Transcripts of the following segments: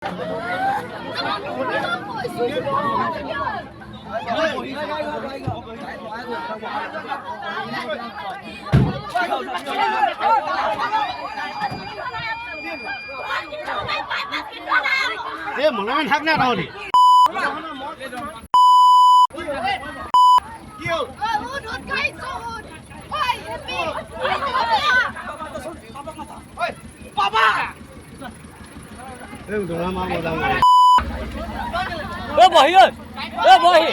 মনে মনে থাক না তাহলে বহি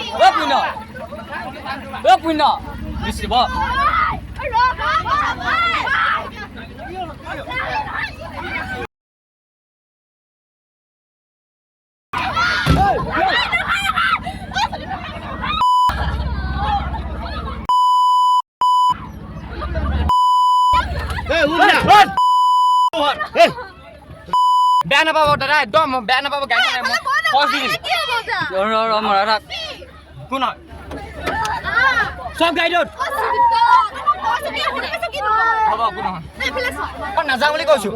পুণ্য বিচিব বেয়া নাপাব দাদা একদম বেয়া নাপাব গাড়ী মৰা থাক কোন হয় চব গাড়ীত হ'ব একো নহয় মই নাযাওঁ বুলি কৈছো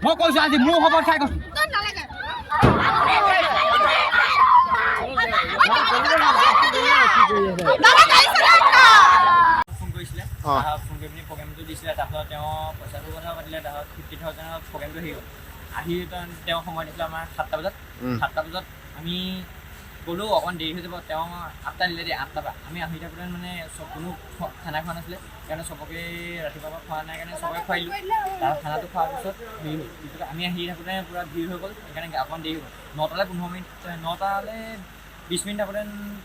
মই কৈছো আজি মোৰ খবৰ চাই কৈছো ফোন কৰিছিলে ফোন কৰি পিনি প্ৰগ্ৰেমটো দিছিলে তাৰপিছত তেওঁ পইচাটোৰ কথা পাতিলে তাৰপিছত 50,000 প্ৰগ্ৰেমটো আহি গ'ল আহি তেওঁ সময় দিছিলে আমাৰ 7টা বজাত আমি গ'লো অকণ দেৰি হৈ যাব তেওঁ 8টা দিলে দেই 8টাৰ পৰা আমি আহি থাকোঁতে মানে কোনো খানা খোৱা নাছিলে সেইকাৰণে চবকে ৰাতিপুৱাৰ পৰা খোৱা নাই কাৰণে চবকে খুৱাইলোঁ তাৰ খানাটো খোৱাৰ পিছত দেৰি হ'ল পিছত আমি আহি থাকোঁতে পূৰা ভিৰ হৈ গ'ল সেইকাৰণে অকণ দেৰি হ'ল 9টালৈ 15 মিনিট 9টালৈ 20 মিনিট আগতে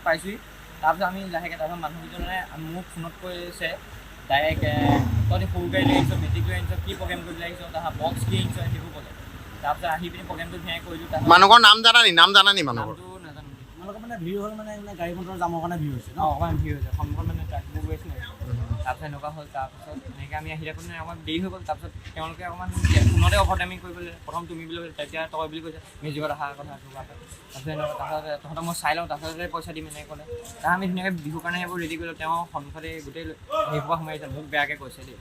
পাইছোঁহি তাৰপিছত আমি লাহেকৈ তাৰপিছত মানুহকেইজনে মোক ফোনত কৈছে ডাইৰেক্ট তহঁতি সৰু গাড়ী লৈ আহিছ মেট্ৰিক লৈ আহিছ কি প্ৰগ্ৰেম কৰিবলৈ আহিছ তাৰপৰা বক্স কি আহিছ সেইবোৰ ক'লে তাৰপিছত আহি পিনি প্ৰগ্ৰেমটো ধুনীয়াকৈ কৰিলোঁ মানুহৰ নাম জানা নি মানুহৰ নাজানো তোমালোকৰ মানে ভিৰ হ'ল মানে গাড়ী মটৰ যামৰ কাৰণে ভিৰ হৈছে অকণমান ভিৰ হৈছে সন্মুখত মানে ট্ৰাকবোৰ গৈ আছিলে তাৰপিছত এনেকুৱা হ'ল তাৰপিছত এনেকৈ আমি আহি থাকোঁতে অকণমান দেৰি হৈ গ'ল তাৰপিছত তেওঁলোকে অকণমান ফোনতে অভাৰ টাইমিং কৰিবলৈ প্ৰথম তুমি বুলি তেতিয়া তই বুলি কৈছে মিউজিকত অহাৰ কথা তাৰপিছত এনেকুৱা তাৰপিছত তহঁতক মই চাই লওঁ তাৰপিছতে পইচা দিম এনেকৈ ক'লে তাৰ আমি ধুনীয়াকৈ বিহুৰ কাৰণে সেইবোৰ ৰেডি কৰিলোঁ তেওঁ সন্মুখতে গোটেই সেইসোপা সোমাই আহিছে মোক বেয়াকৈ কৈছে দেই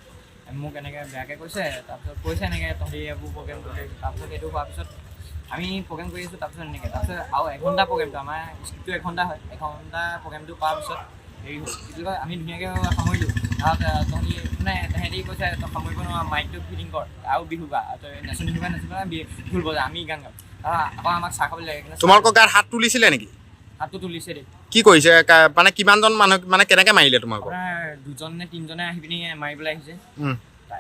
মোক এনেকৈ বেয়াকৈ কৈছে তাৰপিছত কৈছে এনেকৈ তহঁতি এইবোৰ প্ৰগ্ৰেম কৰি তাৰপিছত সেইটো হোৱাৰ পিছত আমি প্ৰগ্ৰেম কৰি আছোঁ তাৰপিছত এনেকৈ তাৰপিছত আৰু এঘণ্টা প্ৰগ্ৰেমটো আমাৰ স্ক্ৰিপ্টটো এঘণ্টা হয় এঘণ্টা প্ৰগ্ৰেমটো কৰাৰ পিছত হেৰি হ'ল কি কয় আমি ধুনীয়াকৈ সামৰিলোঁ তাৰপিছত তেহেঁতি কৈছে তই সামৰিব নোৱাৰ মাইকটো ফিটিং কৰ আৰু বিহু গা তই নাচনি ঢোল বজা আমি গান গাওঁ আকৌ আমাক চাহ খাবলৈ লাগে তোমালোকৰ গাত হাত তুলিছিলে নেকি হাতটো তুলিছে দেই কি কৰিছে মানে কিমানজন মানুহ মানে কেনেকৈ মাৰিলে তোমালোকৰ দুজন নে তিনিজনে আহি পিনি মাৰিবলৈ আহিছে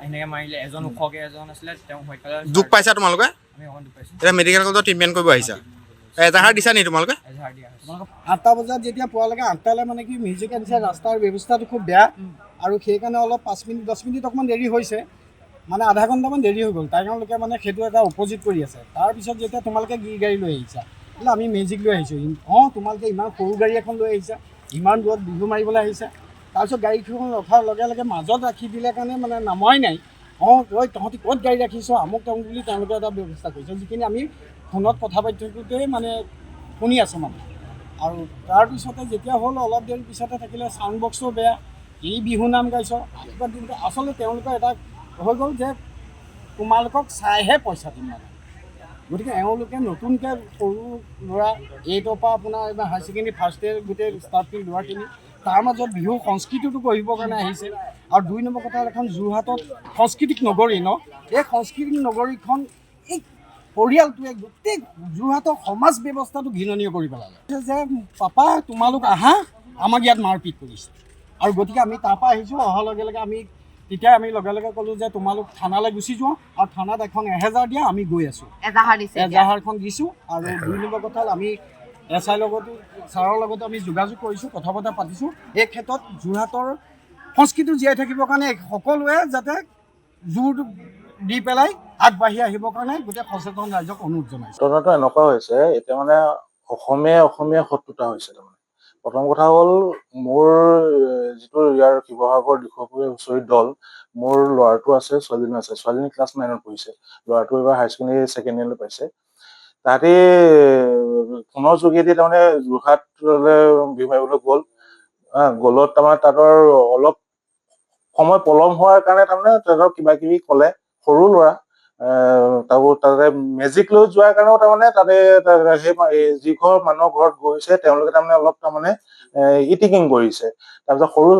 এনেকৈ মাৰিলে এজন ওখকৈ এজন আছিলে তেওঁ হোৱাইট কালাৰ দুখ পাইছা তোমালোকে আমি অকণ দুখ পাইছোঁ এতিয়া মেডিকেল কলেজত ট্ৰিটমেণ্ট কৰিব আহিছা এজাহাৰ দিছা নি তোমালোকে এজাহাৰ দিয়া হৈছে 8টা বজাত যেতিয়া পোৱালৈকে 8টালৈ মানে কি মিউজিক আনিছে ৰাস্তাৰ ব্যৱস্থাটো খুব বেয়া আৰু সেইকাৰণে অলপ 5 মিনিট 10 মিনিট অকণমান দেৰি হৈছে মানে আধা ঘণ্টামান দেৰি হৈ গ'ল তেওঁলোকে মানে সেইটো এটা অপজিট কৰি আছে তাৰপিছত যেতিয়া তোমালোকে গিৰ গাড়ী লৈ আহিছা বোলে আমি মেজিক লৈ আহিছোঁ তোমালোকে ইমান সৰু গাড়ী এখন লৈ আহিছা ইমান দূৰত বিহু মাৰিবলৈ আহিছা তাৰপিছত গাড়ীখন ৰখাৰ লগে লগে মাজত ৰাখি দিলে কাৰণে মানে নামাই নাই তহঁতি ক'ত গাড়ী ৰাখিছ আমুক তামুক বুলি তেওঁলোকে এটা ব্যৱস্থা কৰিছে যিখিনি আমি ফোনত কথা পাতি থাকোঁতেই মানে শুনি আছোঁ মানে আৰু তাৰপিছতে যেতিয়া হ'ল অলপ দেৰি পিছতে থাকিলে চাউণ্ড বক্সো বেয়া এই বিহু নাম গাইছ আচলতে তেওঁলোকৰ এটা হৈ গ'ল যে তোমালোকক চাইহে পইচা দিম মানে গতিকে এওঁলোকে নতুনকৈ সৰু ল'ৰা 8ৰ পৰা আপোনাৰ এইবাৰ হায়াৰ ছেকেণ্ডেৰী ফাৰ্ষ্ট ইয়েৰ গোটেই ষ্টাৰ্ট কৰি ল'ৰাখিনি তাৰ মাজত বিহু সংস্কৃতিটো কৰিবৰ কাৰণে আহিছে আৰু 2 নম্বৰ কথা এখন যোৰহাটত সাংস্কৃতিক নগৰী এই সাংস্কৃতিক নগৰীখন এই পৰিয়ালটোৱে গোটেই যোৰহাটৰ সমাজ ব্যৱস্থাটো ঘৃণনীয় কৰি পেলালে যে পাপা তোমালোক আহা আমাক ইয়াত মাৰপিট কৰিছে আৰু গতিকে আমি তাৰপৰা আহিছোঁ অহাৰ লগে লগে আমি তেতিয়া আমি লগে লগে ক'লোঁ যে তোমালোক থানালৈ গুচি যোৱা আৰু থানাত এখন 1000 দিয়া আমি গৈ আছোঁ এজাহাৰখন দিছোঁ আৰু 2 নম্বৰ কথা হ'ল আমি SI লগতো ছাৰৰ লগতো আমি যোগাযোগ কৰিছোঁ কথা বতৰা পাতিছোঁ এই ক্ষেত্ৰত যোৰহাটৰ সংস্কৃতি জীয়াই থাকিবৰ কাৰণে সকলোৱে যাতে জোৰ দি পেলাই আগবাঢ়ি আহিবৰ কাৰণে গোটেই সচেতন ৰাইজক অনুৰোধ জনাইছোঁ ঘটনাটো এনেকুৱা হৈছে এতিয়া মানে অসমীয়া শত্ৰুতা হৈছে তাৰমানে প্ৰথম কথা হ'ল মোৰ যিটো ইয়াৰ শিৱসাগৰ দিখৌপুখুৰী হুঁচৰি দল, মোৰ ল'ৰাটো আছে, ছোৱালীজনী আছে। ছোৱালীজনী ক্লাছ 9ত পঢ়িছে, ল'ৰাটো এইবাৰ হায়াৰ ছেকেণ্ডেৰী ছেকেণ্ড ইয়াৰলৈ পাইছে। তাহাঁতি ফোনৰ যোগেদি তাৰমানে যোৰহাটলৈ বিহু মাৰিবলৈ গ'লত তাৰমানে তাহাঁতৰ অলপ সময় পলম হোৱাৰ কাৰণে তাৰমানে তাহাঁতৰ কিবা কিবি ক'লে, সৰু ল'ৰা তাতে মেজিক লৈ যোৱাৰ কাৰণেও তাৰমানে তাতে সেই যিঘৰ মানুহৰ ঘৰত গৈছে তেওঁলোকে তাৰমানে অলপ তাৰমানে ইটিকিং কৰিছে। তাৰপিছত সৰু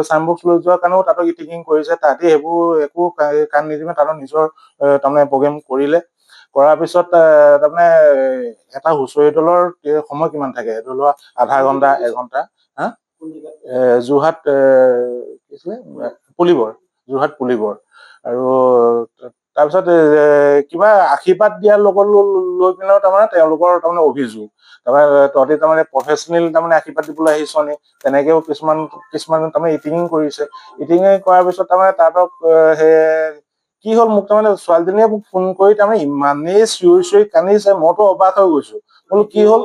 চাইমবক্স লৈ যোৱাৰ কাৰণেও তাহাঁতক ইটিকিং কৰিছে। তাহাঁতি সেইবোৰ একো কাণ নিদিমে তাহাঁতৰ নিজৰ তাৰমানে প্ৰগ্ৰেম কৰিলে। কৰাৰ পিছত তাৰমানে এটা হুঁচৰি দলৰ সময় কিমান থাকে, ধৰি লোৱা আধা ঘণ্টা 1 ঘণ্টা। যোৰহাট কি আছিলে পুলিবৰ, যোৰহাট পুলিবৰ। আৰু তাৰপিছত কিবা আশীৰ্বাদ দিয়াৰ লগত লৈ পেলাইও তাৰমানে তেওঁলোকৰ তাৰমানে অভিযোগ, তাৰমানে তহঁতি তাৰমানে প্ৰফেচনেল তাৰমানে আশীৰ্বাদ দিবলৈ আহিছ নি, তেনেকেও কিছুমান তাৰমানে ইটিকিং কৰিছে। ইটিকিং কৰাৰ পিছত তাৰমানে তাহাঁতক কি হ'ল, মোক তাৰমানে ছোৱালীজনীয়ে মোক ফোন কৰি তাৰমানে ইমানেই চিঞৰি কান্দিছে, মইতো অবাক হৈ গৈছো। বোলো কি হ'ল,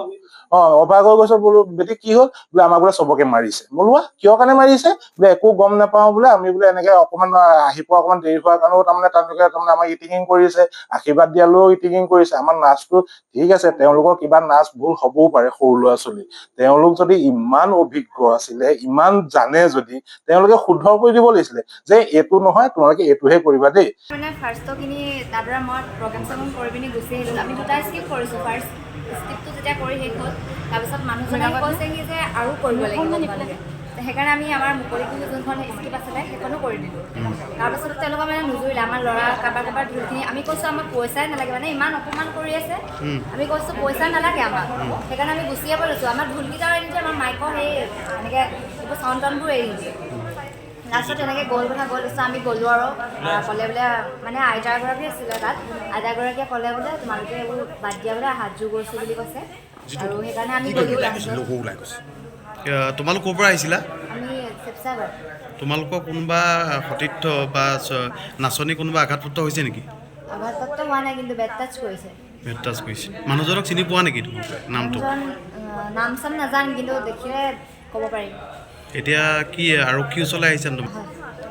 অবাক হৈ গৈছো। বোলো বেটি কি হ'ল, বোলে আমাক বোলে চবকে মাৰিছে। বোলো কিয় কাৰণে মাৰিছে, বোলে একো গম নাপাওঁ বোলে, আমি বোলে এনেকে অকমান আহি পোৱা অকমান দেৰি হোৱাৰ কাৰণেও তাৰমানে তেওঁলোকে তাৰমানে আমাৰ ইটিকিং কৰিছে, আশীৰ্বাদ দিয়ালৈও ইটিকিং কৰিছে। আমাৰ নাচটো ঠিক আছে, তেওঁলোকৰ কিবা নাচ ভুল হ'বও পাৰে, সৰু ল'ৰা ছোৱালী। তেওঁলোক যদি ইমান অভিজ্ঞ আছিলে, ইমান জানে যদি তেওঁলোকে শুদ্ধ কৰি দিব লাগিছিলে যে এইটো নহয়, তোমালোকে এইটোহে কৰিবা দেই। মানে ফাৰ্ষ্টখিনি তাৰপৰা মই প্ৰগ্ৰেম চগ্ৰেম কৰি পিনি গুচি আহিলোঁ। আমি 2টা স্কিপ কৰিছোঁ। ফাৰ্ষ্ট স্কিপটো যেতিয়া কৰি শেষ হ'ল, তাৰপিছত মানুহজনে কৈছে কি যে আৰু কৰিব লাগিব তোমালোকে। সেইকাৰণে আমি আমাৰ মুকলি বিহু যোনখন স্কিপ আছিলে সেইখনো কৰি দিলোঁ। তাৰপিছত তেওঁলোকে মানে নুজুৰিলে, আমাৰ ল'ৰা কাৰোবাৰ ঢোলখিনি আমি কৈছোঁ আমাক পইচাই নালাগে, মানে ইমান অপমান কৰি আছে। আমি কৈছোঁ পইচা নালাগে আমাক, সেইকাৰণে আমি গুচি যাব লৈছোঁ। আমাৰ ঢোলকেইটাও এৰি নিদিয়ে, আমাৰ মাইকৰ সেই এনেকৈ এইবোৰ চাউণ্ড টাউণ্ডবোৰ এৰি নিদিয়ে। লাষ্টত তেনেকৈ গ'ল কথা গ'ল, তাৰপিছত আমি গ'লোঁ আৰু ক'লে বোলে, মানে আইতা এগৰাকী আছিলে তাত, আইতাগৰাকীয়ে ক'লে বোলে তোমালোকে এইবোৰ বাদ দিয়া বোলে, হাত জোৰ গৈছোঁ বুলি কৈছে। আৰু সেইকাৰণে আমি গ'লোঁ। তোমালোক ক'ৰ পৰা আহিছিলা? আমি শিৱসাগৰ। তোমালোকৰ কোনোবা সতীৰ্থ বা নাচনী কোনোবা আঘাতপ্ৰাপ্ত হৈছে নেকি? আঘাতপ্ৰাপ্ত হোৱা নাই, কিন্তু বেড টাচ কৰিছে। বেড টাচ কৰিছে। মানুহজনক চিনি পোৱা নেকি তোমালোকে? নামটো নাম চাম নাজানো, কিন্তু দেখিলে ক'ব পাৰিম। এতিয়া কি আৰক্ষী ওচৰলৈ আহিছা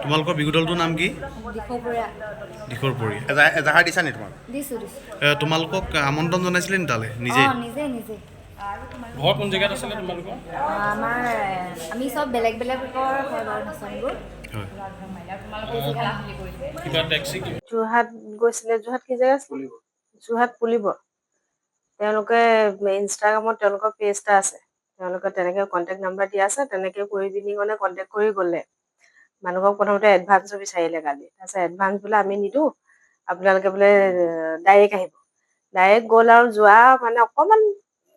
তোমালোকৰ বিহু দলটোৰ নাম কি? দিখৌপুৰীয়া। এজাহাৰ দিছা নি তোমালোক? দিছোঁ। তোমালোকক আমন্ত্ৰণ জনাইছিলে নি তালৈ নিজে? নিজে। ঘৰ কোন জেগাত আছিলে তোমালোকৰ? আমি চব বেলেগ বেলেগৰ হয় বাৰু নাচনীবোৰ। কিবা টেক্সি যোৰহাট গৈছিলে। যোৰহাট কি জেগা আছিল? যোৰহাট পুলিবৰ। তেওঁলোকে ইনষ্টাগ্ৰামত তেওঁলোকৰ পেজ এটা আছে, তেওঁলোকে তেনেকৈ কণ্টেক্ট নাম্বাৰ দিয়া আছে। তেনেকৈ কৰি পিনি মানে কণ্টেক্ট কৰি গ'লে মানুহক প্ৰথমতে এডভান্সো বিচাৰিলে কালি। তাৰপিছত এডভান্স বোলে আমি নিদিওঁ, আপোনালোকে বোলে ডাইৰেক্ট আহিব। ডাইৰেক্ট গ'ল আৰু যোৱা মানে অকণমান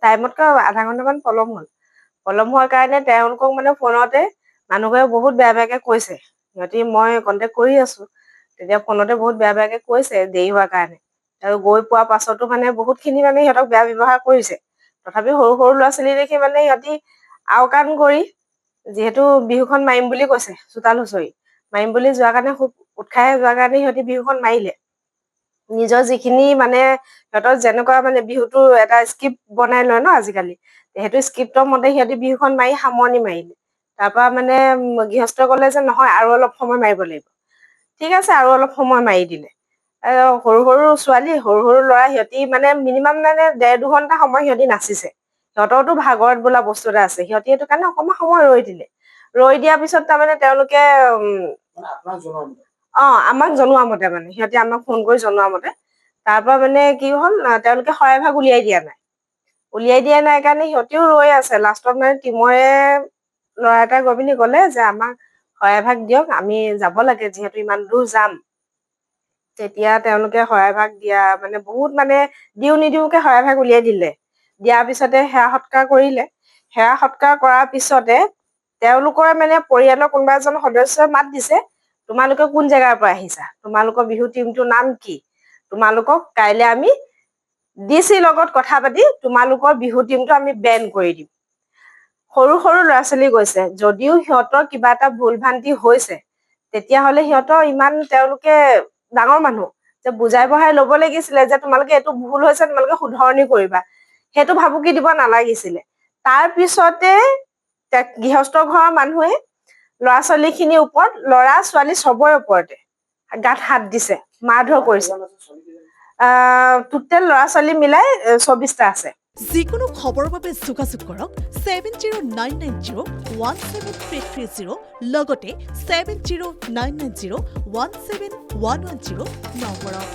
টাইমতকৈ আধা ঘণ্টামান পলম হ'ল। পলম হোৱাৰ কাৰণে তেওঁলোকক মানে ফোনতে মানুহবোৰে বহুত বেয়াকৈ কৈছে। সিহঁতি মই কণ্টেক্ট কৰি আছোঁ, তেতিয়া ফোনতে বহুত বেয়াকৈ কৈছে দেৰি হোৱাৰ কাৰণে। আৰু গৈ পোৱাৰ পাছতো মানে বহুতখিনি মানে সিহঁতক বেয়া ব্যৱহাৰ কৰিছে। তথাপিও সৰু ল'ৰা ছোৱালী দেখি মানে সিহঁতি আওকাণ কৰি, যিহেতু বিহুখন মাৰিম বুলি কৈছে, চোতাল হুঁচৰি মাৰিম বুলি যোৱাৰ কাৰণে, খুব উৎসাহে যোৱাৰ কাৰণে সিহঁতি বিহুখন মাৰিলে। নিজৰ যিখিনি মানে সিহঁতৰ যেনেকুৱা মানে বিহুটো এটা স্ক্ৰিপ্ট বনাই লয় ন আজিকালি, সেইটো স্ক্ৰিপ্টৰ মতে সিহঁতি বিহুখন মাৰি সামৰণি মাৰিলে। তাৰপৰা মানে গৃহস্থই ক'লে যে নহয় আৰু অলপ সময় মাৰিব লাগিব। ঠিক আছে, আৰু অলপ সময় মাৰি দিলে। সৰু ছোৱালী, সৰু ল'ৰা, সিহঁতি মানে মিনিমাম মানে 1.5-2 ঘণ্টা সময় সিহঁতি নাচিছে। সিহঁতৰতো ভাগৰত বোলা বস্তু এটা আছে, সিহঁতি সেইটো কাৰণে অকণমান সময় ৰৈ দিলে। ৰৈ দিয়াৰ পিছত তাৰমানে তেওঁলোকে আমাক জনোৱা মতে, মানে সিহঁতি আমাক ফোন কৰি জনোৱা মতে, তাৰ পৰা মানে কি হ'ল, তেওঁলোকে শৰাইভাগ উলিয়াই দিয়া নাই কাৰণে সিহঁতিও ৰৈ আছে। লাষ্টত মানে টিমৰে ল'ৰা এটাই গৈ পিনি ক'লে যে আমাক শৰাইভাগ দিয়ক, আমি যাব লাগে, যিহেতু ইমান দূৰ যাম। তেতিয়া তেওঁলোকে শৰাইভাগ দিয়া মানে বহুত মানে দিওঁ নিদিওঁকে শৰাইভাগ উলিয়াই দিলে। দিয়াৰ পিছতে সেৱা সৎকাৰ কৰিলে। সেৱা সৎকাৰ কৰাৰ পিছতে তেওঁলোকৰ মানে পৰিয়ালৰ কোনোবা এজন সদস্যই মাত দিছে, তোমালোকে কোন জেগাৰ পৰা আহিছা, তোমালোকৰ বিহু টিমটোৰ নাম কি, তোমালোকক কাইলৈ আমি DC লগত কথা পাতি তোমালোকৰ বিহু টিমটো আমি বেন কৰি দিম। সৰু ল'ৰা ছোৱালী গৈছে, যদিও সিহঁতৰ কিবা এটা ভুল ভ্ৰান্তি হৈছে, তেতিয়াহ'লে সিহঁতৰ ইমান তেওঁলোকে ডাঙৰ মানুহ যে বুজাই বঢ়াই ল'ব লাগিছিলে যে তোমালোকে এইটো ভুল হৈছে, তোমালোকে শুধৰণি কৰিবা। সেইটো ভাবুকি দিব নালাগিছিলে। তাৰ পিছতে গৃহস্থ ঘৰৰ মানুহে ল'ৰা ছোৱালীখিনিৰ ওপৰত ল'ৰা ছোৱালী চবৰে ওপৰতে গাত হাত দিছে, মাৰধৰ কৰিছে। টোটেল ল'ৰা ছোৱালী মিলাই 24টা আছে। যিকোনো খবৰৰ বাবে যোগাযোগ কৰক 7099017330 লগতে 7099017110 নম্বৰত।